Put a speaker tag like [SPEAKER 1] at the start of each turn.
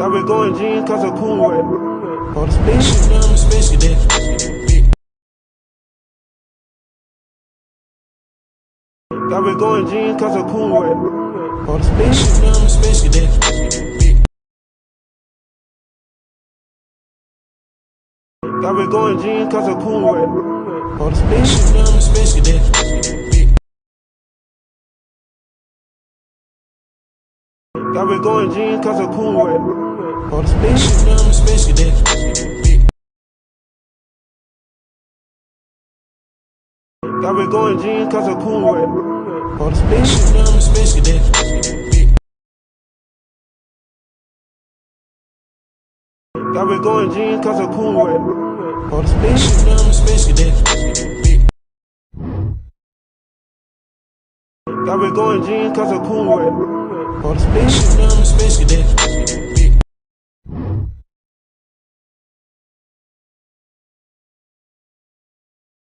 [SPEAKER 1] Got me going jeans cause I'm cool with. On the spaceship,
[SPEAKER 2] I'm a space cadet.
[SPEAKER 1] got me going jeans cause I'm cool with. On the spaceship,
[SPEAKER 2] I'm a space cadet.
[SPEAKER 1] got me going jeans cause I'm cool with. On the spaceship,
[SPEAKER 2] I'm a space cadet.
[SPEAKER 1] got me going jeans cause I'm cool with. On the spaceship,
[SPEAKER 2] I'm a space cadet.
[SPEAKER 1] got me going jeans cause I'm cool with. On the spaceship,
[SPEAKER 2] I'm a space cadet.
[SPEAKER 1] got me going jeans cause I'm cool with. On the spaceship,
[SPEAKER 2] I'm a space cadet.
[SPEAKER 1] got me going jeans cause I'm cool with. On the spaceship,
[SPEAKER 2] I'm a space cadet.